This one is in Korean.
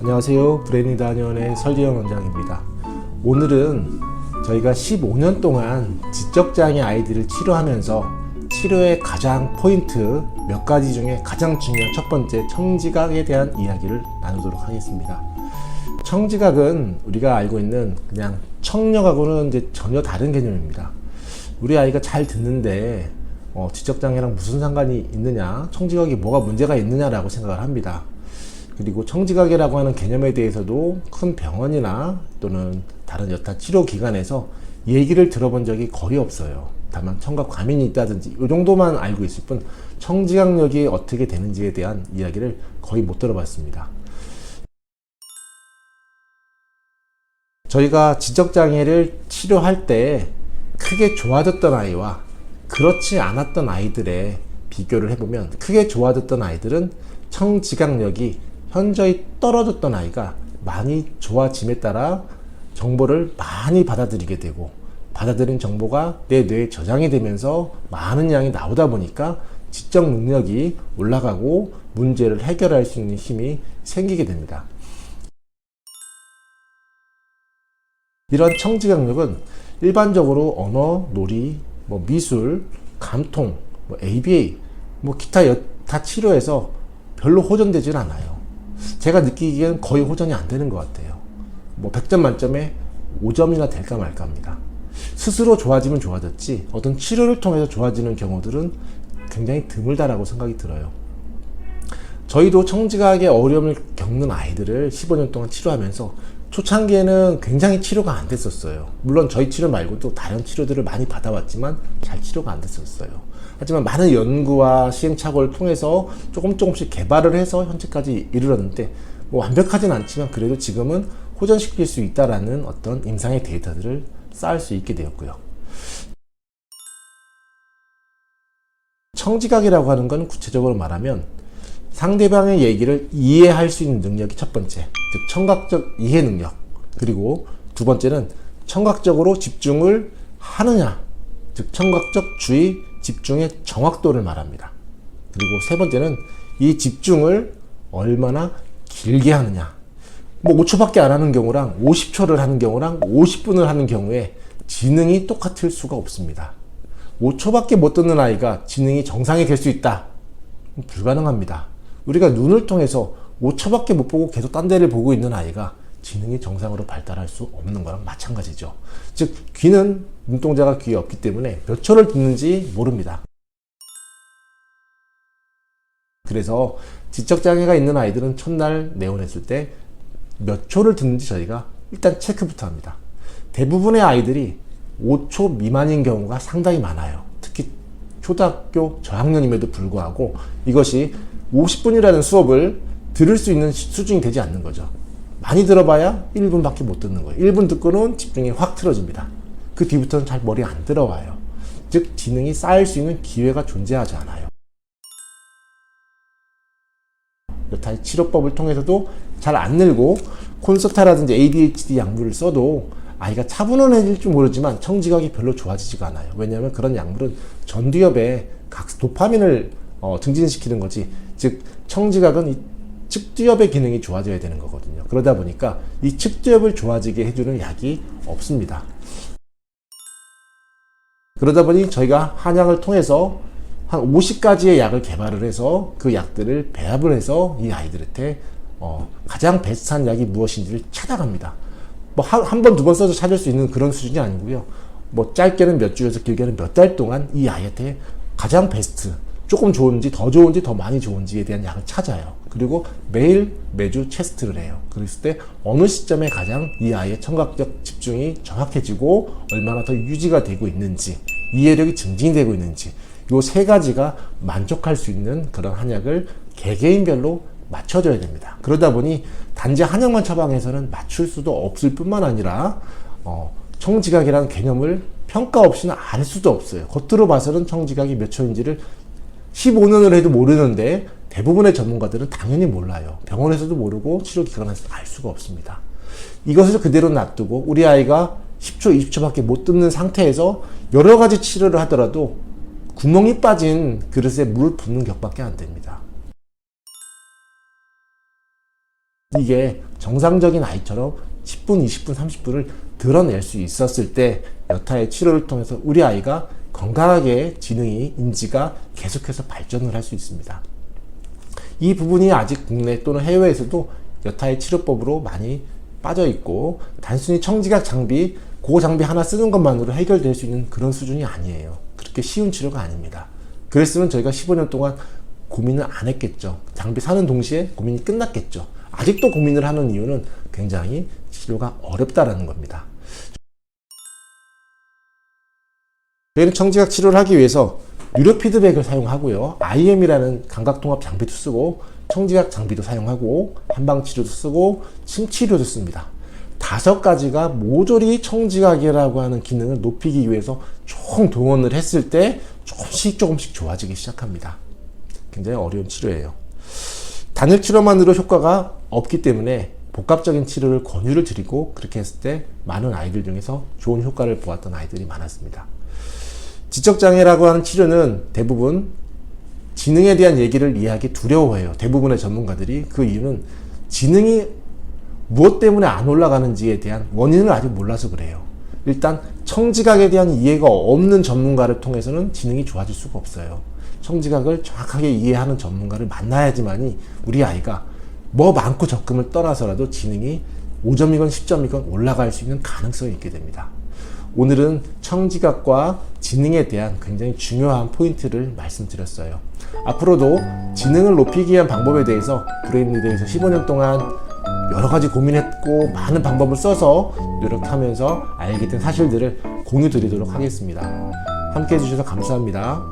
안녕하세요. 브레인리드 한의원의 설지현 원장입니다. 오늘은 저희가 15년 동안 지적장애 아이들을 치료하면서 치료의 가장 포인트 몇 가지 중에 가장 중요한 첫 번째 청지각에 대한 이야기를 나누도록 하겠습니다. 청지각은 우리가 알고 있는 그냥 청력하고는 이제 전혀 다른 개념입니다. 우리 아이가 잘 듣는데 지적장애랑 무슨 상관이 있느냐, 청지각이 뭐가 문제가 있느냐라고 생각을 합니다. 그리고 청지각이라고 하는 개념에 대해서도 큰 병원이나 또는 다른 여타 치료기관에서 얘기를 들어본 적이 거의 없어요. 다만 청각 과민이 있다든지 이 정도만 알고 있을 뿐 청지각력이 어떻게 되는지에 대한 이야기를 거의 못 들어봤습니다. 저희가 지적장애를 치료할 때 크게 좋아졌던 아이와 그렇지 않았던 아이들의 비교를 해보면 크게 좋아졌던 아이들은 청지각력이 현저히 떨어졌던 아이가 많이 좋아짐에 따라 정보를 많이 받아들이게 되고 받아들인 정보가 내 뇌에 저장이 되면서 많은 양이 나오다 보니까 지적 능력이 올라가고 문제를 해결할 수 있는 힘이 생기게 됩니다. 이런 청지각력은 일반적으로 언어, 놀이, 미술, 감통, ABA, 기타 여타 치료에서 별로 호전되질 않아요. 제가 느끼기에는 거의 호전이 안 되는 것 같아요. 100점 만점에 5점이나 될까 말까 합니다. 스스로 좋아지면 좋아졌지 어떤 치료를 통해서 좋아지는 경우들은 굉장히 드물다라고 생각이 들어요. 저희도 청지각의 어려움을 겪는 아이들을 15년 동안 치료하면서 초창기에는 굉장히 치료가 안 됐었어요. 물론 저희 치료 말고도 다른 치료들을 많이 받아왔지만 잘 치료가 안 됐었어요. 하지만 많은 연구와 시행착오를 통해서 조금씩 개발을 해서 현재까지 이르렀는데 완벽하진 않지만 그래도 지금은 호전시킬 수 있다라는 어떤 임상의 데이터들을 쌓을 수 있게 되었고요. 청지각이라고 하는 건 구체적으로 말하면 상대방의 얘기를 이해할 수 있는 능력이 첫 번째, 즉 청각적 이해 능력. 그리고 두 번째는 청각적으로 집중을 하느냐, 즉 청각적 주의, 집중의 정확도를 말합니다. 그리고 세 번째는 이 집중을 얼마나 길게 하느냐. 5초밖에 안 하는 경우랑 50초를 하는 경우랑 50분을 하는 경우에 지능이 똑같을 수가 없습니다. 5초밖에 못 듣는 아이가 지능이 정상이 될 수 있다? 불가능합니다. 우리가 눈을 통해서 5초밖에 못 보고 계속 딴 데를 보고 있는 아이가 지능이 정상으로 발달할 수 없는 거랑 마찬가지죠. 즉 귀는 눈동자가 귀에 없기 때문에 몇 초를 듣는지 모릅니다. 그래서 지적장애가 있는 아이들은 첫날 내원했을 때 몇 초를 듣는지 저희가 일단 체크부터 합니다. 대부분의 아이들이 5초 미만인 경우가 상당히 많아요. 특히 초등학교 저학년임에도 불구하고 이것이 50분이라는 수업을 들을 수 있는 수준이 되지 않는 거죠. 많이 들어봐야 1분밖에 못 듣는 거예요. 1분 듣고는 집중이 확 틀어집니다. 그 뒤부터는 잘 머리에 안 들어와요. 즉 지능이 쌓일 수 있는 기회가 존재하지 않아요. 여타 치료법을 통해서도 잘 안 늘고 콘서타라든지 ADHD 약물을 써도 아이가 차분해질 줄 모르지만 청지각이 별로 좋아지지가 않아요. 왜냐하면 그런 약물은 전두엽에 각 도파민을 증진시키는 거지, 즉 청지각은 이 측두엽의 기능이 좋아져야 되는 거거든요. 그러다 보니까 이 측두엽을 좋아지게 해주는 약이 없습니다. 그러다 보니 저희가 한약을 통해서 한 50가지의 약을 개발을 해서 그 약들을 배합을 해서 이 아이들한테 가장 베스트한 약이 무엇인지를 찾아갑니다. 한 번, 두 번 써서 찾을 수 있는 그런 수준이 아니고요. 짧게는 몇 주에서 길게는 몇 달 동안 이 아이한테 가장 베스트, 조금 좋은지, 더 많이 좋은지에 대한 약을 찾아요. 그리고 매주 테스트를 해요. 그랬을 때 어느 시점에 가장 이 아이의 청각적 집중이 정확해지고 얼마나 더 유지가 되고 있는지, 이해력이 증진되고 있는지, 이 세 가지가 만족할 수 있는 그런 한약을 개개인별로 맞춰줘야 됩니다. 그러다 보니 단지 한약만 처방해서는 맞출 수도 없을 뿐만 아니라 청지각이라는 개념을 평가 없이는 알 수도 없어요. 겉으로 봐서는 청지각이 몇 초인지를 15년을 해도 모르는데 대부분의 전문가들은 당연히 몰라요. 병원에서도 모르고 치료기관에서도 알 수가 없습니다. 이것을 그대로 놔두고 우리 아이가 10초, 20초밖에 못 듣는 상태에서 여러 가지 치료를 하더라도 구멍이 빠진 그릇에 물을 붓는 격밖에 안 됩니다. 이게 정상적인 아이처럼 10분, 20분, 30분을 드러낼 수 있었을 때 여타의 치료를 통해서 우리 아이가 건강하게 지능이, 인지가 계속해서 발전을 할 수 있습니다. 이 부분이 아직 국내 또는 해외에서도 여타의 치료법으로 많이 빠져 있고, 단순히 청지각 장비, 그 장비 하나 쓰는 것만으로 해결될 수 있는 그런 수준이 아니에요. 그렇게 쉬운 치료가 아닙니다. 그랬으면 저희가 15년 동안 고민을 안 했겠죠. 장비 사는 동시에 고민이 끝났겠죠. 아직도 고민을 하는 이유는 굉장히 치료가 어렵다라는 겁니다. 저희는 청지각 치료를 하기 위해서 뉴로 피드백을 사용하고요, IM이라는 감각통합 장비도 쓰고, 청지각 장비도 사용하고, 한방치료도 쓰고, 침치료도 씁니다. 5가지가 모조리 청지각이라고 하는 기능을 높이기 위해서 총 동원을 했을 때 조금씩 좋아지기 시작합니다. 굉장히 어려운 치료예요. 단일 치료만으로 효과가 없기 때문에 복합적인 치료를 권유를 드리고, 그렇게 했을 때 많은 아이들 중에서 좋은 효과를 보았던 아이들이 많았습니다. 지적장애라고 하는 치료는 대부분 지능에 대한 얘기를 이해하기 두려워해요. 대부분의 전문가들이. 그 이유는 지능이 무엇 때문에 안 올라가는지에 대한 원인을 아직 몰라서 그래요. 일단 청지각에 대한 이해가 없는 전문가를 통해서는 지능이 좋아질 수가 없어요. 청지각을 정확하게 이해하는 전문가를 만나야지만이 우리 아이가 뭐 많고 적음을 떠나서라도 지능이 5점이건 10점이건 올라갈 수 있는 가능성이 있게 됩니다. 오늘은 청지각과 지능에 대한 굉장히 중요한 포인트를 말씀드렸어요. 앞으로도 지능을 높이기 위한 방법에 대해서 브레인리더에서 15년 동안 여러 가지 고민했고, 많은 방법을 써서 노력하면서 알게 된 사실들을 공유 드리도록 하겠습니다. 함께 해주셔서 감사합니다.